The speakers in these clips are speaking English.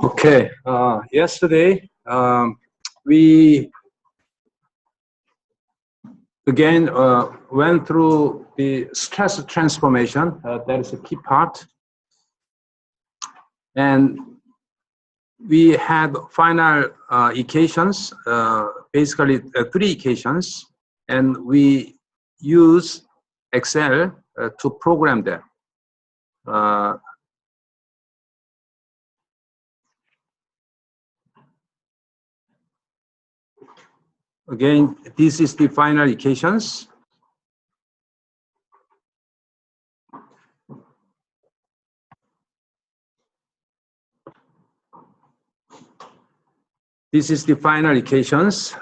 Okay. Yesterday we again went through the stress transformation. That is a key part, and we had final equations, basically 3 equations, and we use Excel to program them. Again, this is the final equations. This is the final equations.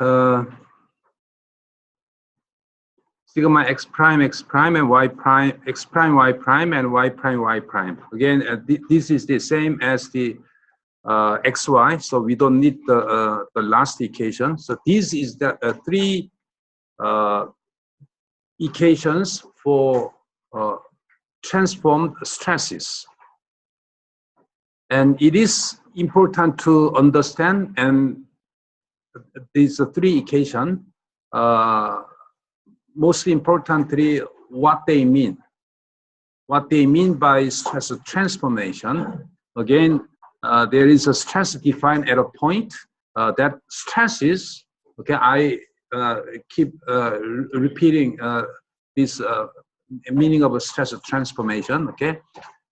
Sigma x prime and y prime, x prime y prime and y prime y prime. Again, this is the same as the xy, so we don't need the last equation. So this is the 3 equations for transformed stresses. And it is important to understand, and these 3 equations, most importantly, what they mean. What they mean by stress transformation. Again, there is a stress defined at a point. That stresses, okay, I keep repeating this meaning of a stress transformation, okay.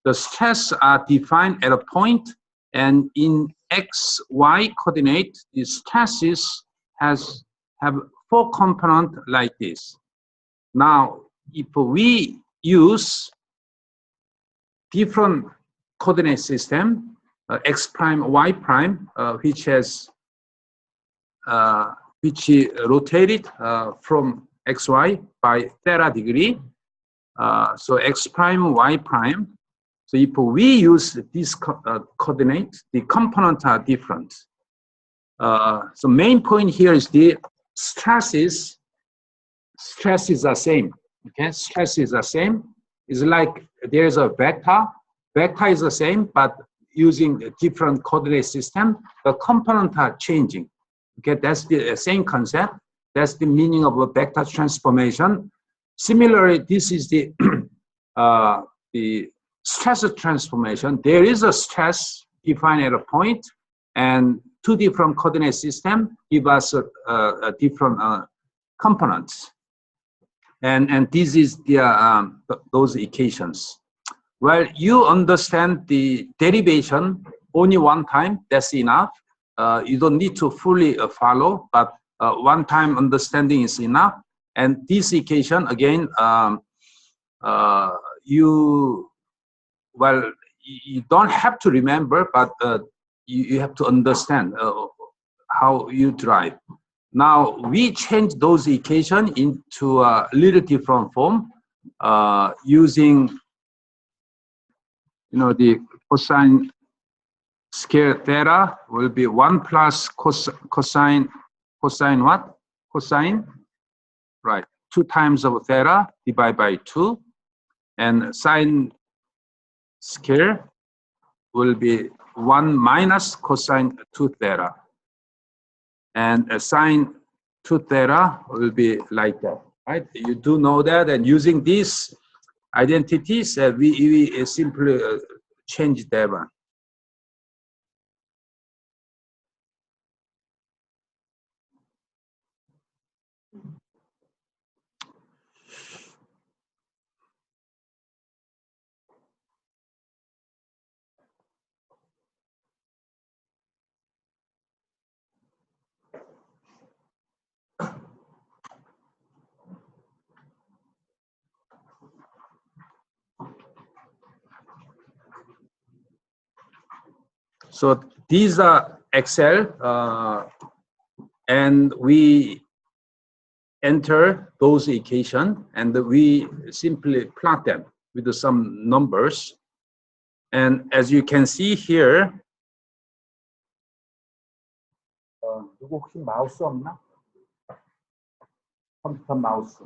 The stress are defined at a point, and in x, y coordinate, the stresses have 4 components like this. Now, if we use different coordinate system, x prime, y prime, which is rotated from xy by theta degree. So x prime, y prime. So if we use this coordinate, the components are different. So main point here is the stresses are same. Okay, stresses are same. It's like there's a vector. Vector is the same, but using a different coordinate system, the components are changing. Okay, that's the same concept. That's the meaning of a vector transformation. Similarly, this is the stress transformation. There is a stress defined at a point, and 2 different coordinate systems give us a different components. And this is the those equations. Well, you understand the derivation only one time, that's enough. You don't need to fully follow, but one time understanding is enough. And this equation, again, you don't have to remember, but you have to understand how you drive. Now, we change those equations into a little different form using, the cosine square theta will be 1 plus cosine what? Cosine, right, 2 times of theta divided by 2. And sine square will be 1 minus cosine 2 theta. And sine 2 theta will be like that, right? You do know that, and using these identities, we simply change them. So these are Excel, and we enter those equations and we simply plot them with some numbers. And as you can see here, 누구 혹시 마우스 없나? 컴퓨터 마우스.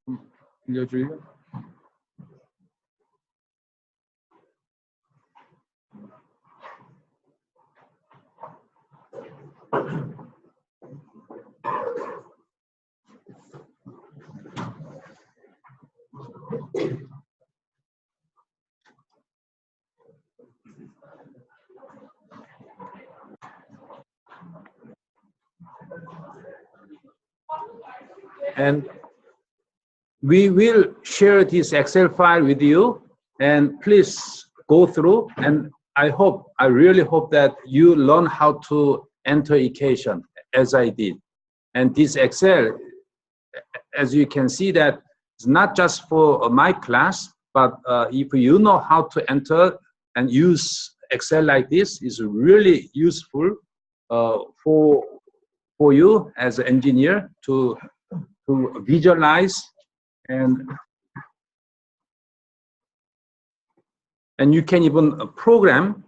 좀 빌려줄래? And we will share this Excel file with you, and please go through. And I really hope that you learn how to enter equation as I did. And this Excel, as you can see, that it's not just for my class, but if you know how to enter and use Excel like this, is really useful for you as an engineer to visualize and you can even program.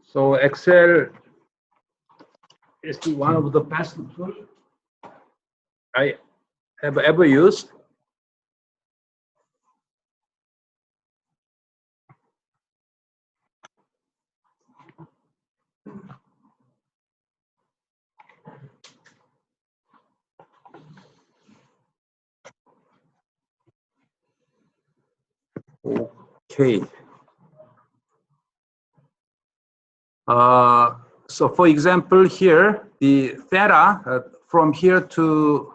So Excel is one of the best tools I have ever used. Okay. So for example, here, the theta from here to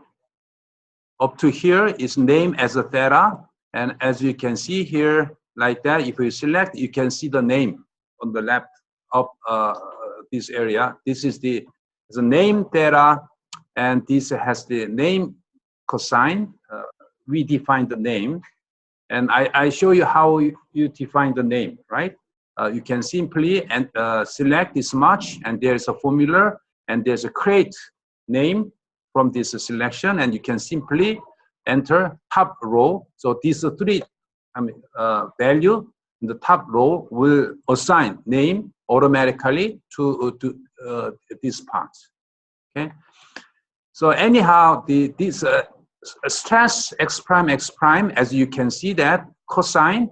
up to here is named as a theta. And as you can see here, like that, if you select, you can see the name on the left of this area. This is the name theta, and this has the name cosine. We define the name, and I show you how you define the name, right? You can simply select this much, and there's a formula, and there's a create name from this selection, and you can simply enter top row. So these three value in the top row will assign name automatically to this part. Okay. So anyhow, this stress x prime, as you can see that cosine,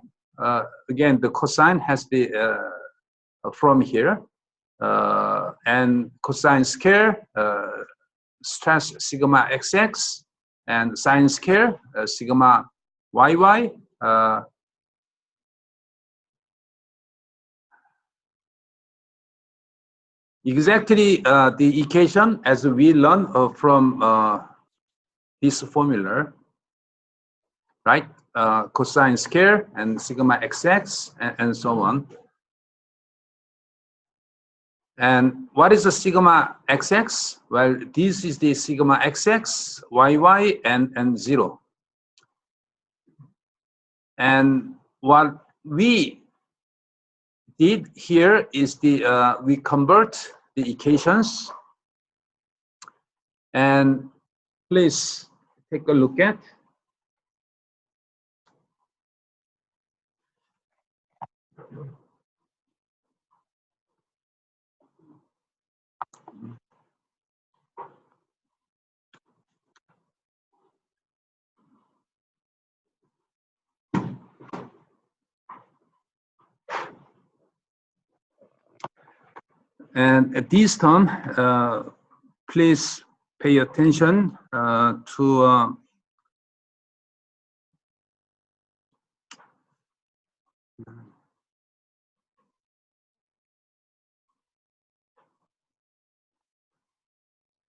again, the cosine has the from here, and cosine square, stress sigma xx, and sine square, sigma yy. Exactly the equation as we learned from this formula, right? Cosine square and sigma xx and so on. And what is the sigma xx? Well, this is the sigma xx, yy, and 0. And what we did here is we convert the equations. And please take a look at. And at this time, please pay attention to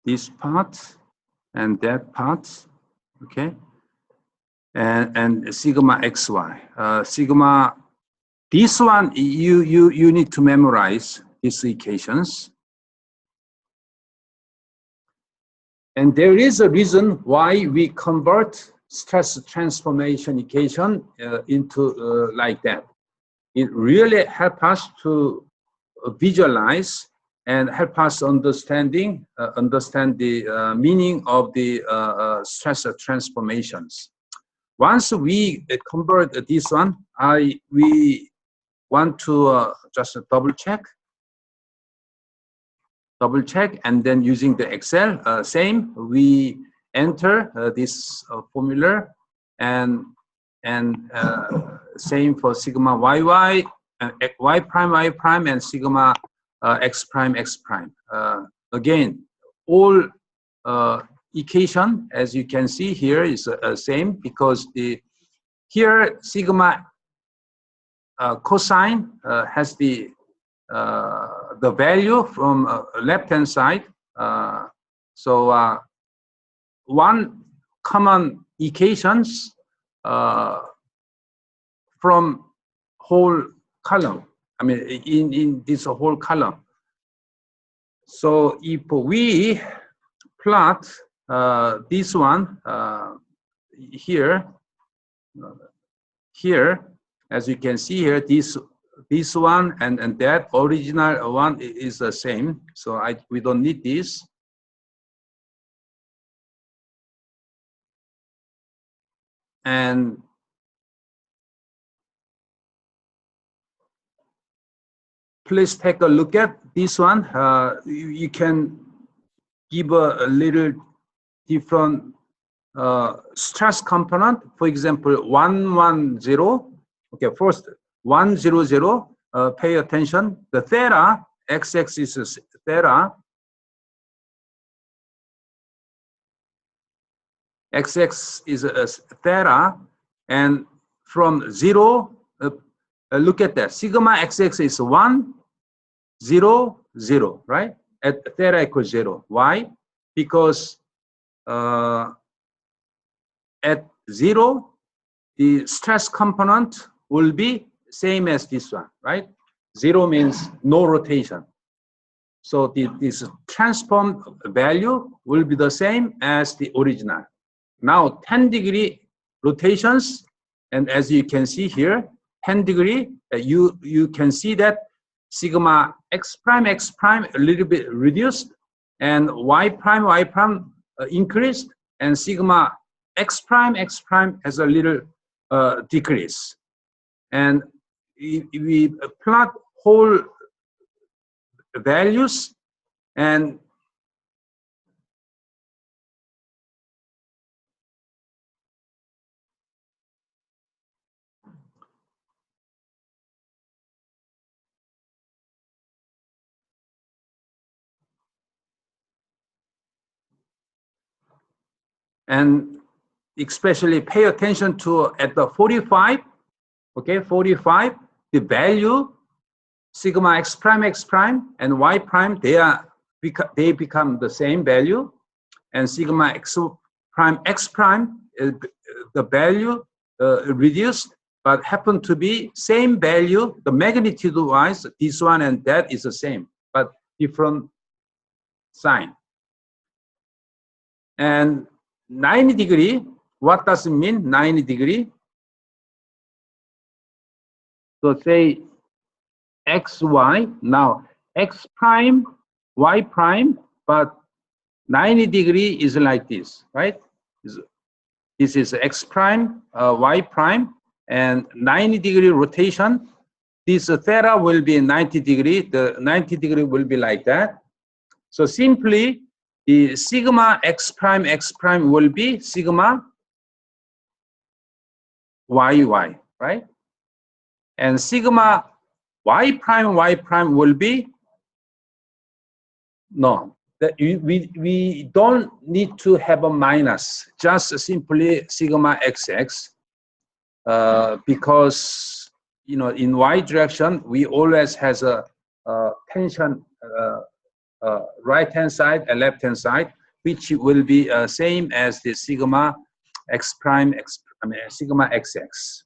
this part and that part, okay? and sigma xy. Sigma, this one you need to memorize these equations. And there is a reason why we convert stress transformation equation into like that. It really helps us to visualize and help us understand the meaning of the stress transformations. Once we convert this one, we want to just double check, and then using the Excel, same, we enter this formula, and same for sigma yy, y prime, and sigma x prime. Again, all equation, as you can see here, is same, because here sigma cosine has the value from left-hand side. So one common equations from whole column. I mean, in this whole column. So if we plot this one here, as you can see here, this one and that original one is the same. So we don't need this. And please take a look at this one. You can give a little different stress component. For example, 110. Okay, first 100. Pay attention. The theta, x-axis is theta. X-axis is theta, and from 0. Look at that. Sigma x-axis is 1, 0, 0, right? At theta equals 0. Why? Because at 0, the stress component will be same as this one, right? 0 means no rotation. So this transformed value will be the same as the original. Now 10-degree rotations, and as you can see here, 10 degree, you can see that sigma x prime a little bit reduced, and y prime increased, and sigma x prime has a little decrease. And we plot whole values, and especially pay attention to at the 45, okay, 45, the value sigma x prime and y prime, they become the same value, and sigma x prime the value reduced, but happen to be same value. The magnitude wise, this one and that is the same, but different sign. And 90 degree, what does it mean, 90 degree? So say xy, now x prime, y prime, but 90 degree is like this, right? This is x prime, y prime, and 90 degree rotation. This theta will be 90 degree, the 90 degree will be like that. So simply, the sigma x prime will be sigma yy, right? And sigma y prime will be, no, that we don't need to have a minus, just simply sigma xx, because in y direction we always has a tension right hand side and left hand side, which will be same as the sigma x prime sigma xx.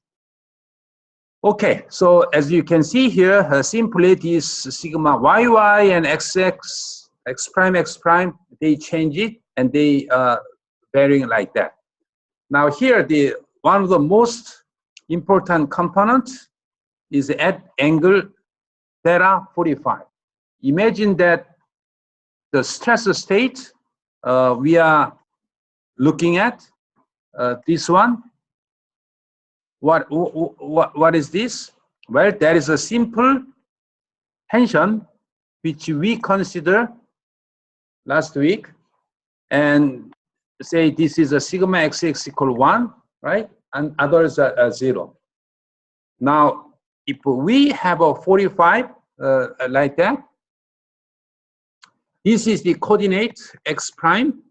Okay, so as you can see here, simply this sigma yy and xx, x prime, they change it and they varying like that. Now here, one of the most important components is at angle theta 45. Imagine that the stress state we are looking at, this one. What is this? Well, there is a simple tension which we consider last week, and say this is a sigma xx equal 1, right? And others are 0. Now, if we have a 45 like that, this is the coordinate x prime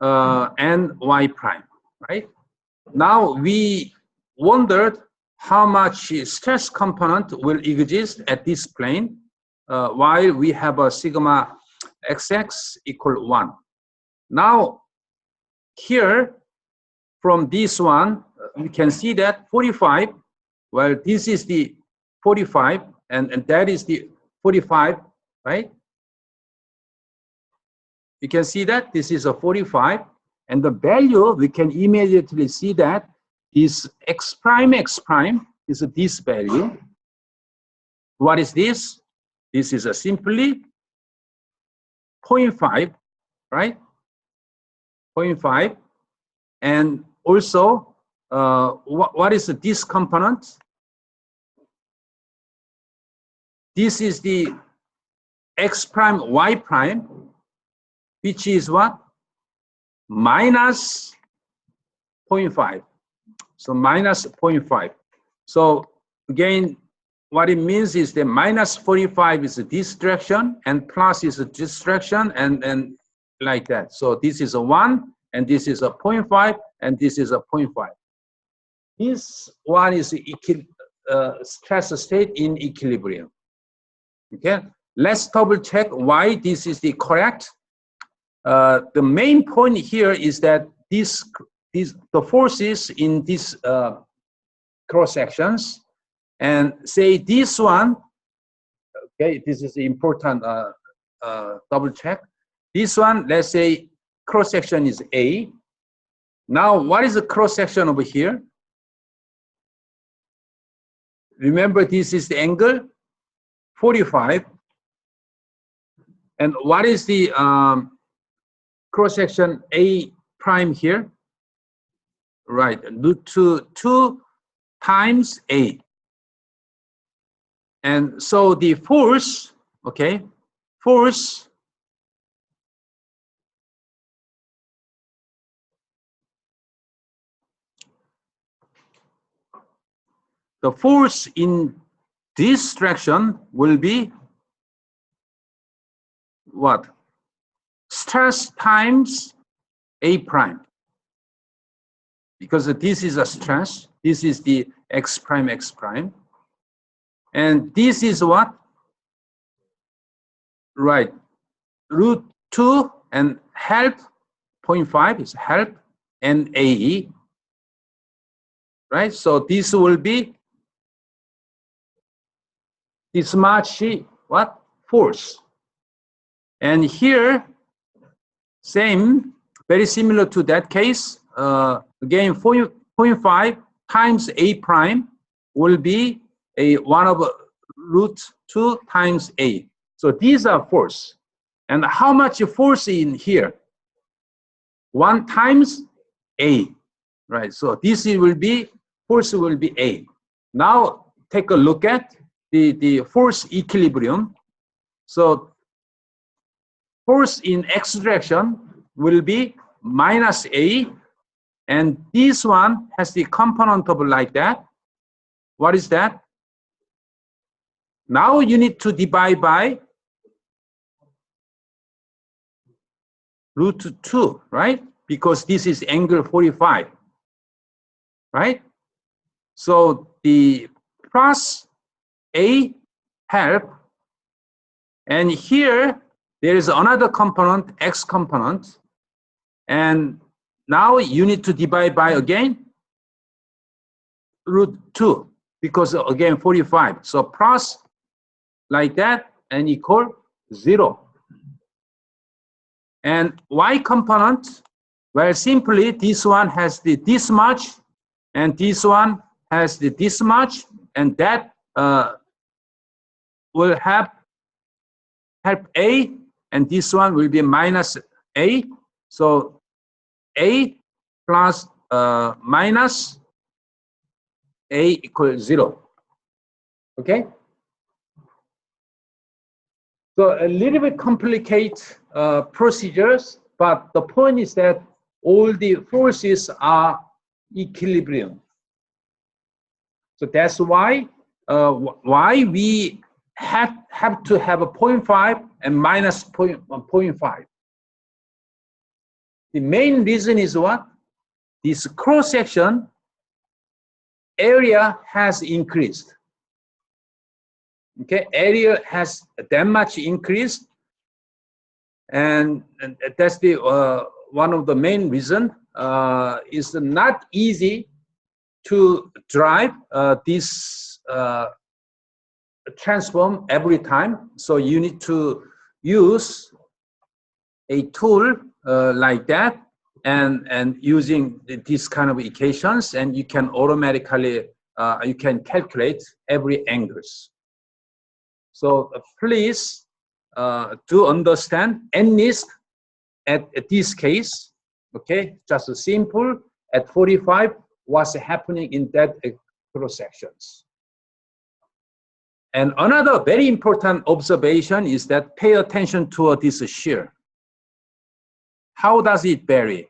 and y prime, right? Now we wondered how much stress component will exist at this plane while we have a sigma xx equal 1. Now here from this one we can see that 45, well, this is the 45 and that is the 45, right? You can see that this is a 45, and the value we can immediately see that is x prime is this value. What is this? This is a simply 0.5, right? 0.5. And also, what is this component? This is the x prime y prime, which is what? Minus 0.5. So minus 0.5. So again, what it means is that minus 45 is this direction and plus is this direction and like that. So this is a 1 and this is a 0.5 and this is a 0.5. This one is stress state in equilibrium. Okay, let's double check why this is the correct. The main point here is that the forces in these cross sections, and say this one, okay, this is important double check. This one, let's say cross section is A. Now, what is the cross section over here? Remember, this is the angle 45. And what is the cross section A prime here? Right, root 2 times A. And so the force, okay, force the force in this direction will be what? Stress times A prime. Because this is a stress, this is the x prime. And this is what? Right, root 2 and help 0.5 is help and AE. Right, so this will be this much what? Force. And here, same, very similar to that case. Again, 0.5 times A prime will be a 1 over root 2 times A. So these are force. And how much force in here? 1 times A, right? So this will be, force will be A. Now take a look at the force equilibrium. So force in x direction will be minus A, and this one has the component of like that. What is that? Now you need to divide by root 2, right? Because this is angle 45, right? So the plus A help, and here there is another component, x component, and now you need to divide by again root 2 because again 45. So plus like that and equal 0. And y component, well, simply this one has this much and this one has this much, and that will help A, and this one will be minus A. So A plus minus A equals 0. Okay? So a little bit complicated procedures, but the point is that all the forces are equilibrium. So that's why we have to have a 0.5 and minus 0.5. The main reason is what? This cross-section area has increased. Okay, area has that much increased, and that's the one of the main reason. It's not easy to drive this transform every time. So you need to use a tool like that, and using this kind of equations, and you can automatically you can calculate every angles. So please do understand at least at this case, okay, just a simple at 45 what's happening in that cross sections. And another very important observation is that pay attention to this shear. How does it vary?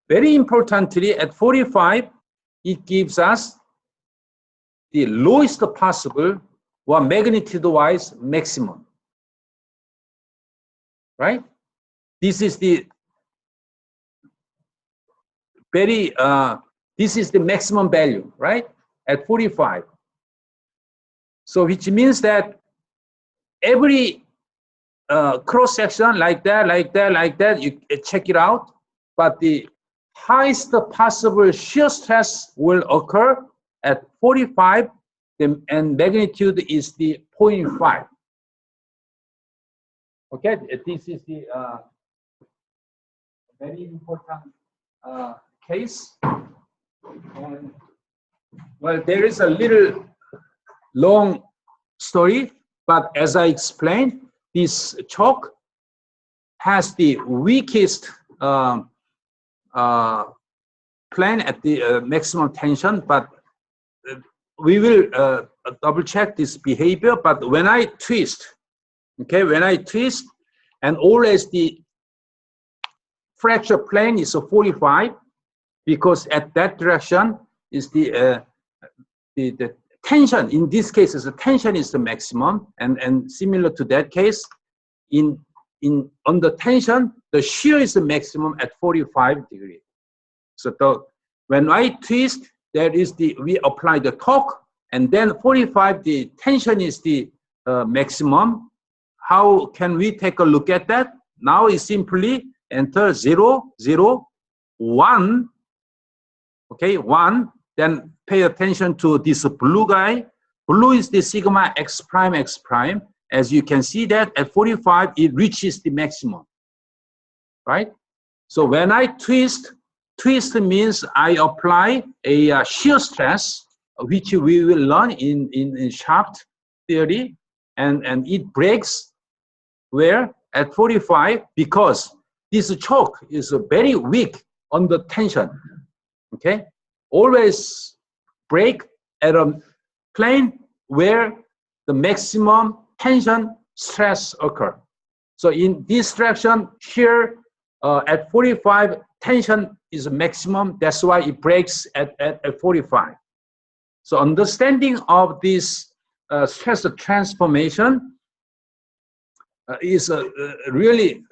Very importantly, at 45, it gives us the lowest possible or magnitude-wise maximum, right? This is the very, this is the maximum value, right? At 45. So which means that every cross-section like that, you check it out, but the highest possible shear stress will occur at 45, and magnitude is the 0.5. Okay, this is the very important case. And, well, there is a little long story, but as I explained, this choke has the weakest plane at the maximum tension, but we will double check this behavior. But when I twist, okay, when I twist, and always the fracture plane is a 45, because at that direction is the tension. In this case, the tension is the maximum, and similar to that case, under tension, the shear is the maximum at 45 degrees. So when I twist, we apply the torque, and then 45, the tension is the maximum. How can we take a look at that? Now is simply enter 0, 0, 1, okay, 1, then pay attention to this blue guy. Blue is the sigma x prime, x prime. As you can see that at 45, it reaches the maximum, right? So when I twist means I apply a shear stress, which we will learn in shaft theory, and it breaks where? At 45, because this choke is very weak under tension, okay? Always break at a plane where the maximum tension stress occur. So in this direction here, at 45, tension is maximum. That's why it breaks at 45. So understanding of this stress transformation is really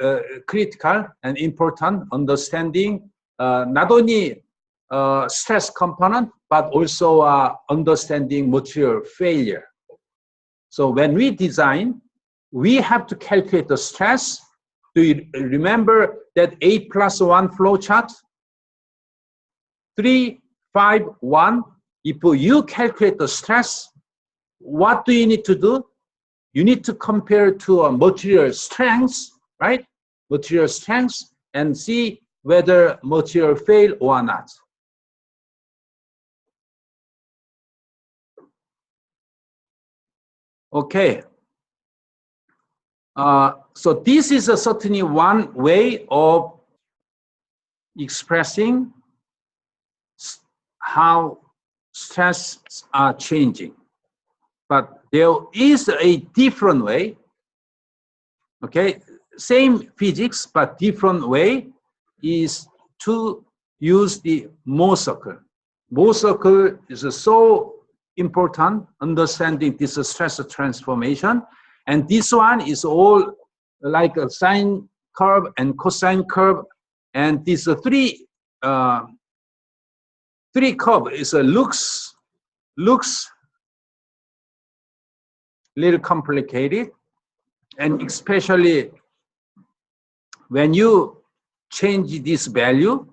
critical and important, understanding not only stress component, but also understanding material failure. So when we design, we have to calculate the stress. Do you remember that 8+1 flow chart? 3, 5, 1. If you calculate the stress, what do you need to do? You need to compare to a material strength, right? Material strength, and see whether material fail or not. Okay. So this is certainly one way of expressing how stress are changing. But there is a different way, okay? Same physics, but different way is to use the Mohr circle. Mohr circle is so important, understanding this stress transformation. And this one is all like a sine curve and cosine curve. And these three curve is looks little complicated, and especially when you change this value,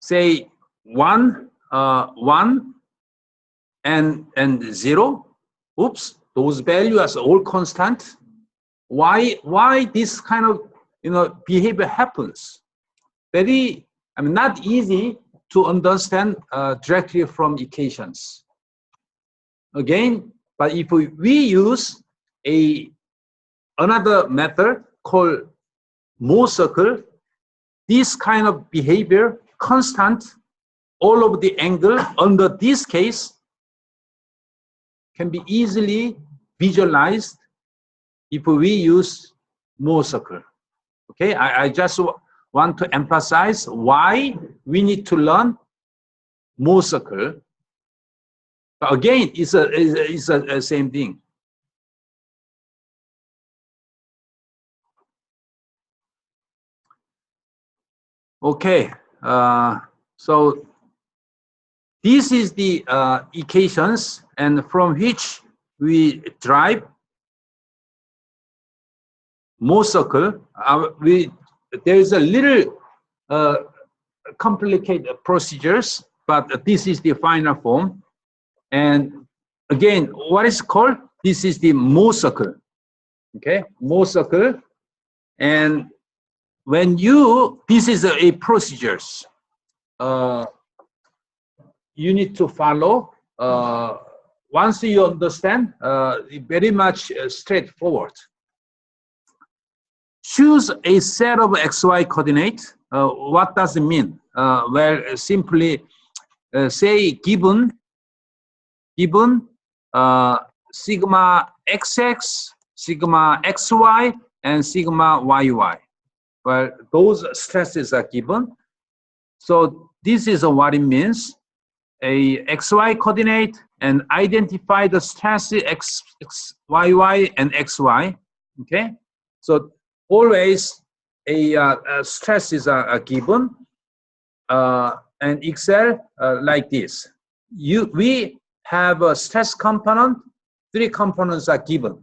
say 1 and 0. Oops, those values are all constant. Why this kind of behavior happens? Very, not easy to understand directly from equations. Again, but if we use another method called Mohr circle, this kind of behavior, constant, all of the angle under this case can be easily visualized if we use Mohr circle. Okay, I just want to emphasize why we need to learn Mohr circle. But again, it's a same thing. Okay, so this is the equations, and from which we derive Mohr circle. There is a little complicated procedures, but this is the final form. And again, what is called? This is the Mohr circle. Okay, Mohr circle. And when this is a procedures you need to follow. Once you understand, very much straightforward. Choose a set of XY coordinates. What does it mean? Well, simply say given sigma XX, sigma XY, and sigma YY. Well, those stresses are given. So this is what it means. A XY coordinate, and identify the stress X, YY, and XY. Okay? So always a stresses are given, and Excel like this. We have a stress component, 3 components are given.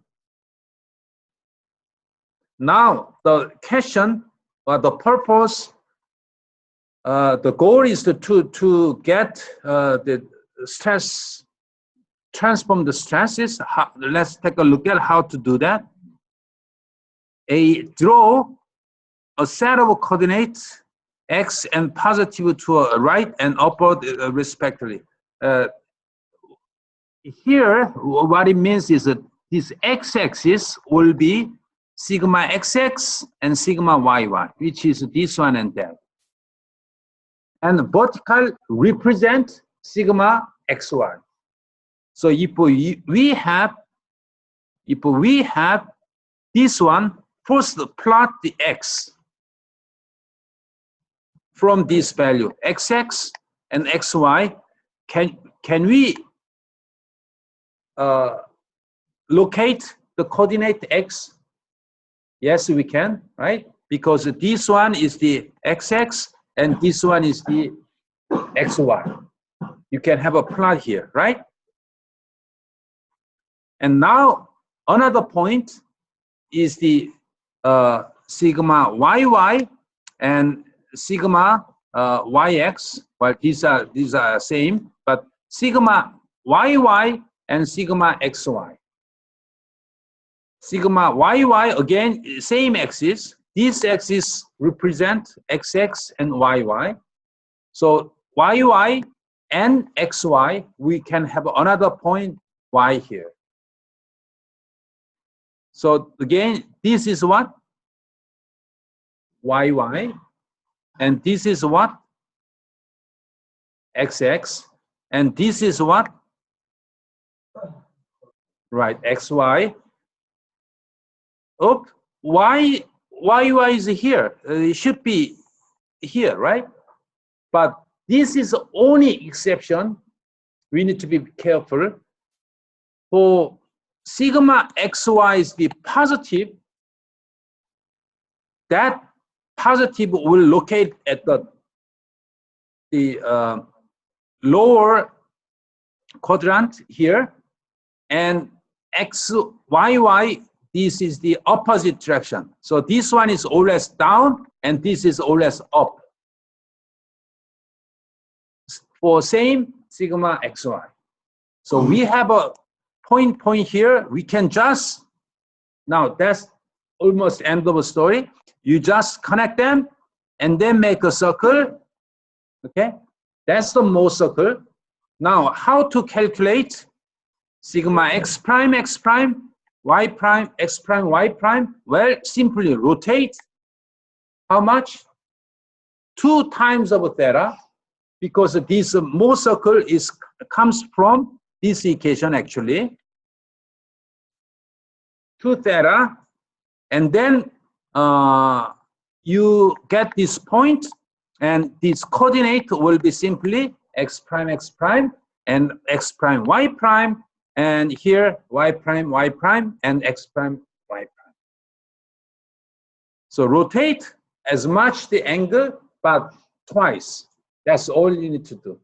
Now the question or the purpose, the goal is to get the stress, transform the stresses. Let's take a look at how to do that. Draw a set of coordinates x and positive to a right and upward respectively. Here, what it means is that this x-axis will be sigma xx and sigma yy, which is this one and that. And vertical represent sigma xy. So if we have this one, first plot the x from this value xx and xy. Can we locate the coordinate x? Yes, we can, right? Because this one is the xx and this one is the xy. You can have a plot here, right? And now another point is the sigma yy, and sigma yx. Well, these are same, but sigma yy and sigma xy. Sigma yy, again, same axis. This axis represent xx and yy. So yy and xy, we can have another point y here. So again, this is what? Yy. And this is what? XX. And this is what? Right, XY. Oh, YY is here. It should be here, right? But this is the only exception. We need to be careful. For sigma XY is the positive, that positive will locate at the lower quadrant here, and XYY, this is the opposite direction. So this one is always down and this is always up. For same sigma XY. So we have a point here. We can just, now that's almost end of the story. You just connect them and then make a circle. Okay, that's the Mohr circle. Now, how to calculate sigma x prime, y prime, x prime, y prime? Well, simply rotate. How much? 2 times of theta, because this Mohr circle comes from this equation actually. 2 theta, and then you get this point, and this coordinate will be simply x prime, and x prime, y prime, and here y prime, and x prime, y prime. So rotate as much the angle, but twice. That's all you need to do.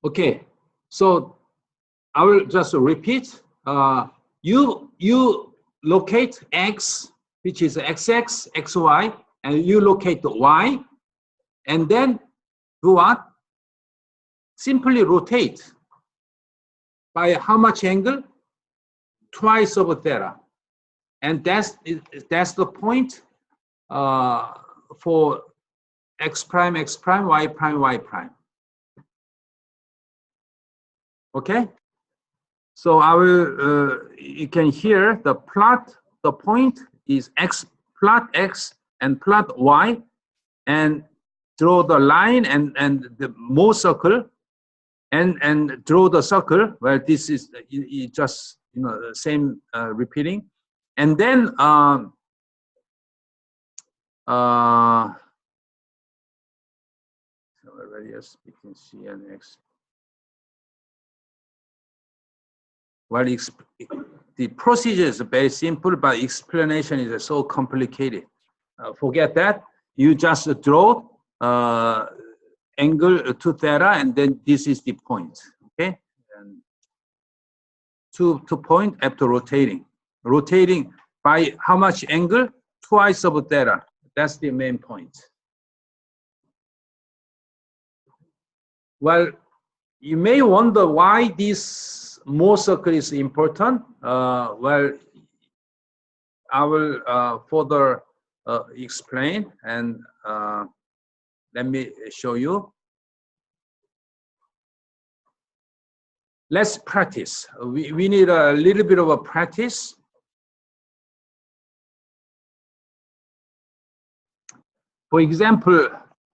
Okay, so I will just repeat. You locate x, which is xx, xy, and you locate the y, and then do what? Simply rotate by how much angle? Twice of theta. And that's the point for x prime, y prime. Okay? So I will, you can hear the plot, the point is plot x and plot y, and draw the line and the Mohr circle, and draw the circle where this is just, you know, the same repeating. And then yes, we can see an x. Well, the procedure is very simple, but explanation is so complicated. Forget that. You just draw angle to theta, and then this is the point. Okay, and to point after rotating. Rotating by how much angle? Twice of theta. That's the main point. Well, you may wonder why this Mohr circle is important. Well, I will further explain, and let me show you. Let's practice. We need a little bit of a practice. For example,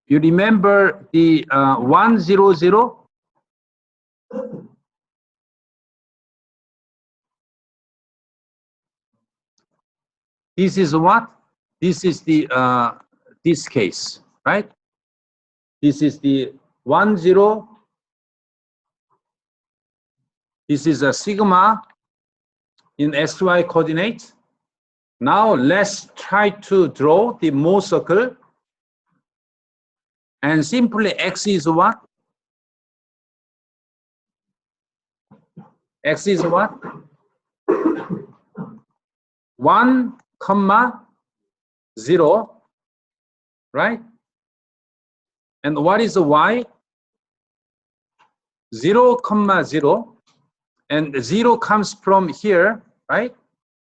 you remember the 100? This is what? This is the this case, right? This is the 10. This is a sigma in xy coordinate. Now let's try to draw the Mohr circle. And simply x is what? X is what? 1 comma 0, right? And what is the y? 0, comma 0, and 0 comes from here, right?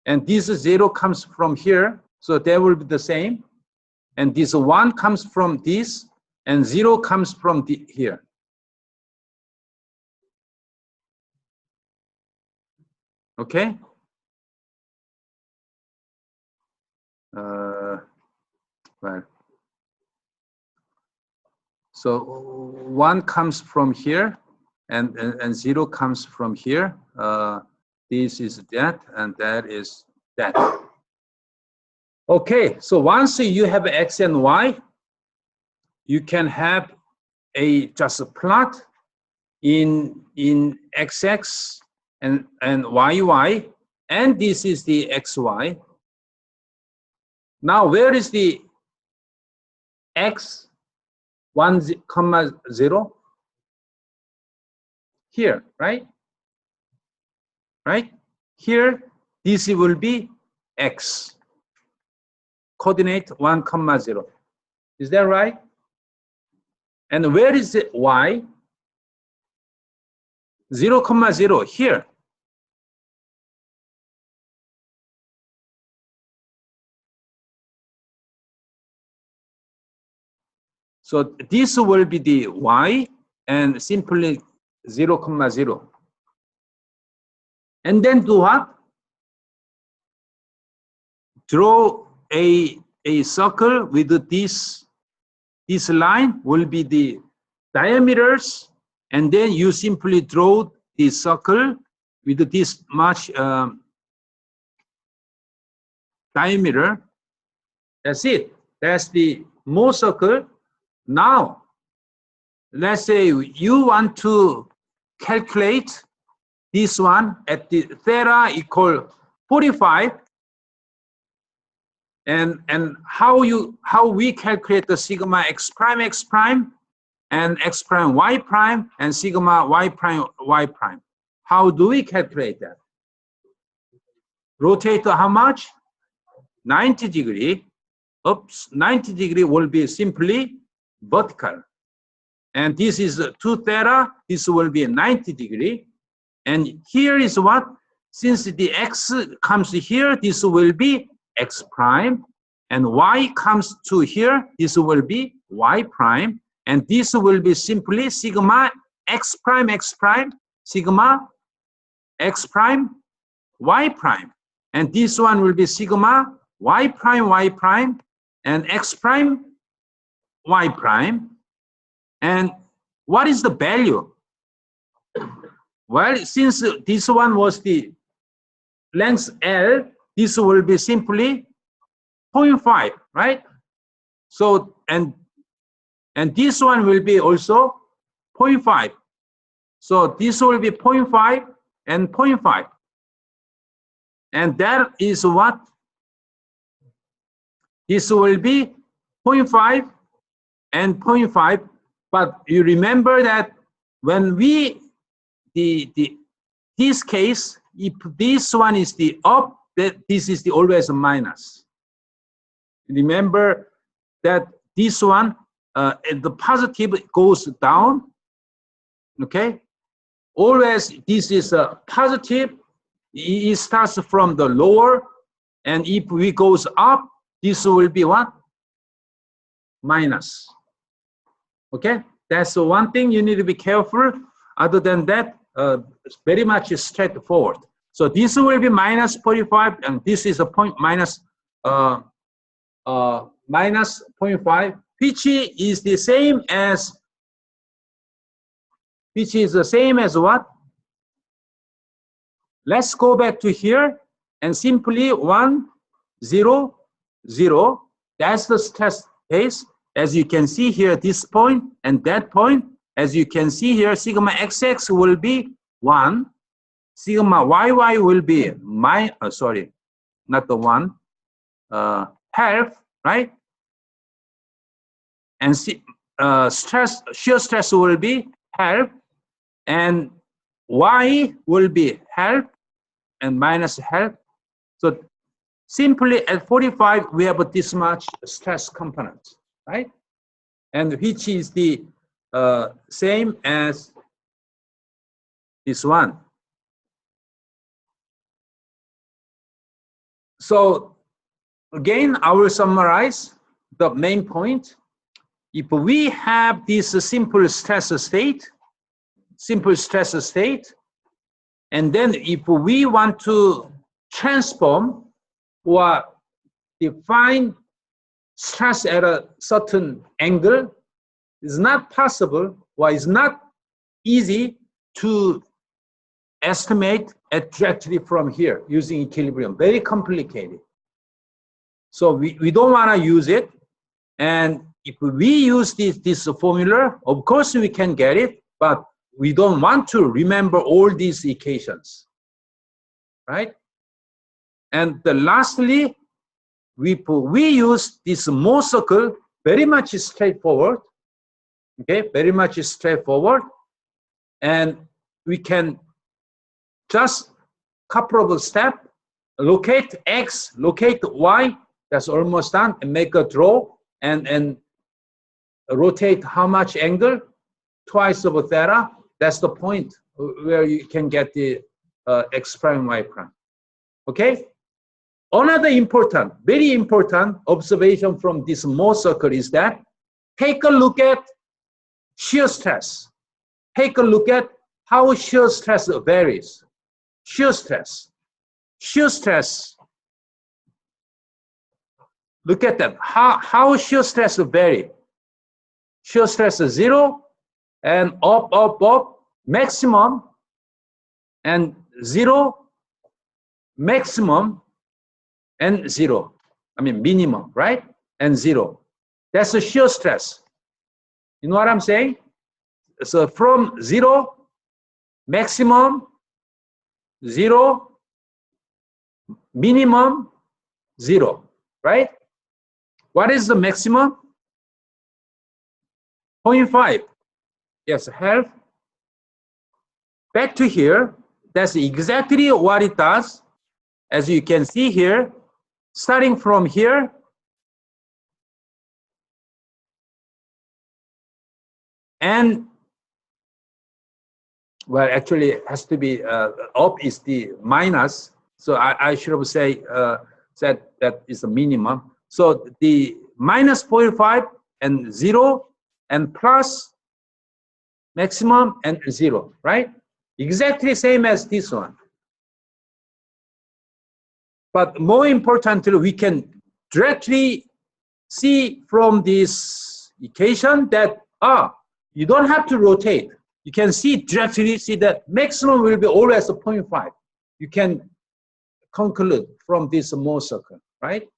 And this 0 comes from here, so they will be the same. And this 1 comes from this, and 0 comes from here. Okay? Well, so 1 comes from here, and 0 comes from here. This is that, and that is that. Okay, so once you have x and y, you can have just a plot in xx and yy, and this is the xy. Now, where is the x 1, comma 0? Here, right? Right? Here, this will be x, coordinate 1, comma 0. Is that right? And where is the y? 0, comma 0, here. So this will be the y, and simply 0, comma 0. And then do what? Draw a circle with this line will be the diameters, and then you simply draw the circle with this much diameter. That's it. That's the Mohr circle. Now, let's say you want to calculate this one at the theta equal 45, and how we calculate the sigma x prime and x prime y prime and sigma y prime y prime. How do we calculate that? Rotate how much? 90 degree. Oops, 90 degree will be simply vertical. And this is 2 theta, this will be 90 degree. And here is what? Since the x comes here, this will be x prime. And y comes to here, this will be y prime. And this will be simply sigma x prime, sigma x prime, y prime. And this one will be sigma y prime, and x prime, y prime. And what is the value? Well, since this one was the length L, this will be simply 0.5, right? So, and this one will be also 0.5. So this will be 0.5 and 0.5. And that is what? This will be 0.5 and 0.5. But you remember that when we, this case, if this one is the up, that this is the always a minus. Remember that this one, the positive goes down, okay? Always this is a positive, it starts from the lower, and if we goes up, this will be what? Minus. Okay, that's the one thing you need to be careful. Other than that, it's very much straightforward. So this will be minus 45, and this is a point minus 0.5, which is the same as what? Let's go back to here and simply 1, 0, 0. That's the stress case. As you can see here, this point and that point, as you can see here, sigma xx will be 1, sigma yy will be not the 1, half, right? And shear stress will be half, and y will be half and minus half. So simply at 45, we have this much stress component, right? And which is the same as this one. So again, I will summarize the main point. If we have this simple stress state, and then if we want to transform or define stress at a certain angle, it's not possible or it's not easy to estimate directly from here using equilibrium. Very complicated. So we don't want to use it. And if we use this formula, of course we can get it, but we don't want to remember all these equations, right? And lastly, we use this Mohr circle, very much straightforward, okay, very much straightforward, and we can just couple of steps, locate X, locate Y, that's almost done, and make a draw, and rotate how much angle? Twice of theta. That's the point where you can get the X prime, Y prime. Okay? Another important, very important observation from this Mohr circle is that take a look at shear stress. Take a look at how shear stress varies. Shear stress. Look at that. How shear stress vary? Shear stress is 0 and up, maximum, and 0, maximum, and 0. I mean minimum, right? And 0. That's the shear stress. You know what I'm saying? So from 0, maximum, 0, minimum, 0, right? What is the maximum? 0.5. Yes, half. Back to here. That's exactly what it does. As you can see here, starting from here, and well, actually it has to be up is the minus. So I should have said that is the minimum. So the minus 0.5 and 0 and plus maximum and 0, right? Exactly same as this one. But more importantly, we can directly see from this equation that you don't have to rotate. You can directly see that maximum will be always a 0.5. You can conclude from this Mohr circle, right?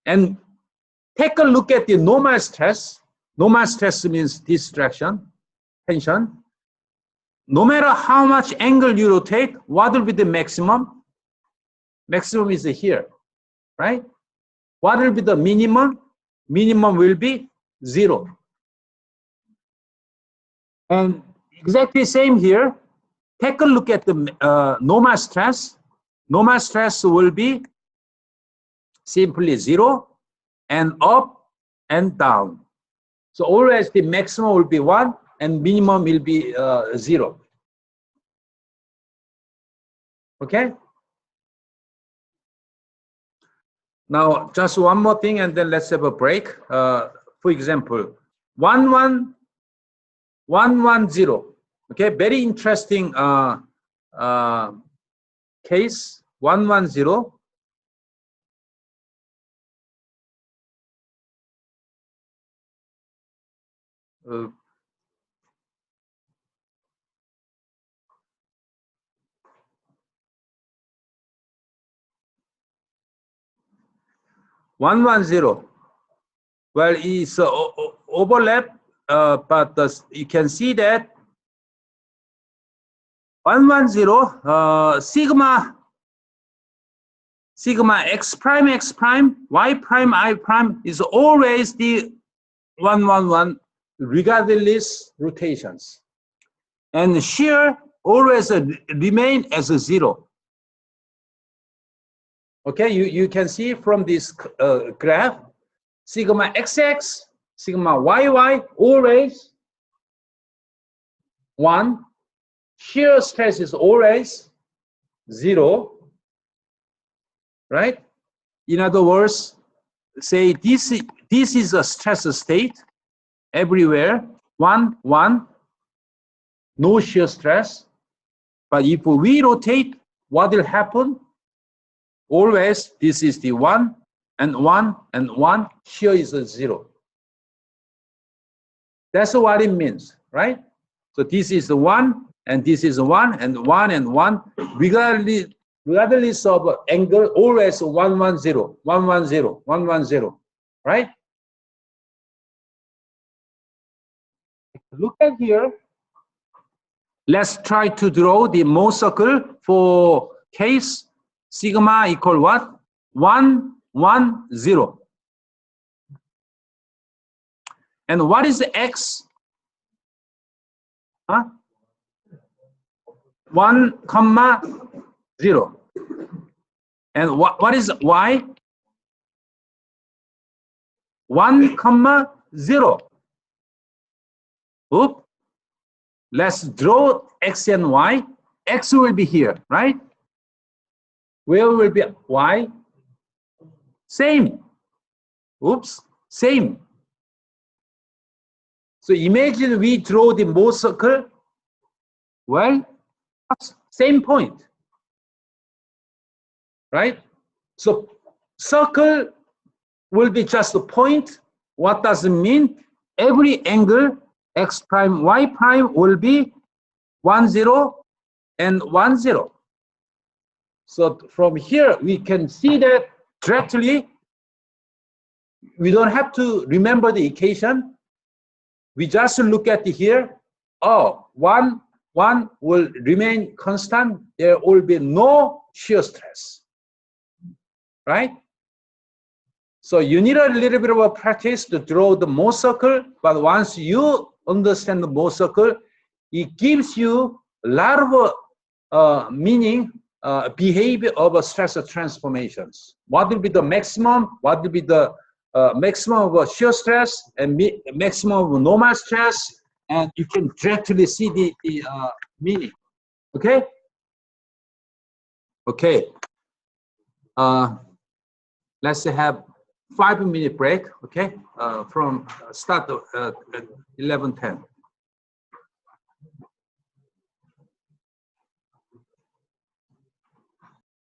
And take a look at the normal stress. Normal stress means this direction, tension. No matter how much angle you rotate, what will be the maximum? Maximum is here, right? What will be the minimum? Minimum will be 0. And exactly same here. Take a look at the normal stress. Normal stress will be simply 0 and up and down. So always the maximum will be 1 and minimum will be 0. Okay? Now, just one more thing and then let's have a break. For example, 110. Okay, very interesting case, 110. 110. Well, it's overlap, but you can see that 110 sigma x prime, y prime, I prime is always the 111 regardless rotations, and shear always remain as a 0. Okay, you can see from this graph, sigma xx, sigma yy, always 1. Shear stress is always 0, right? In other words, say this is a stress state everywhere, 1, 1, no shear stress. But if we rotate, what will happen? Always, this is the 1 and 1 and 1, here is a 0. That's what it means, right? So this is the 1 and this is 1 and 1 and 1, regardless of angle, always 1, 1, 0, 1, 1, 0, 1, 1, 0, right? Look at here. Let's try to draw the Mohr circle for case sigma equal what? 1, 1, 0. And what is the x? Huh? 1, 0. And what is y? 1, 0. Oop. Let's draw x and y. X will be here, right? Where will be y? Same. Oops, same. So imagine we draw the Mohr circle. Well, same point, right? So circle will be just a point. What does it mean? Every angle x prime, y prime will be 1, 0 and 1, 0. So from here, we can see that directly. We don't have to remember the equation. We just look at here. Oh, 1, 1 will remain constant. There will be no shear stress, right? So you need a little bit of a practice to draw the Mohr circle, but once you understand the Mohr circle, it gives you a lot of meaning, behavior of stress transformations. What will be the maximum? What will be the maximum of shear stress and maximum of normal stress? And you can directly see the meaning. Okay? Okay. Let's have 5-minute break, okay? From start of 11:10.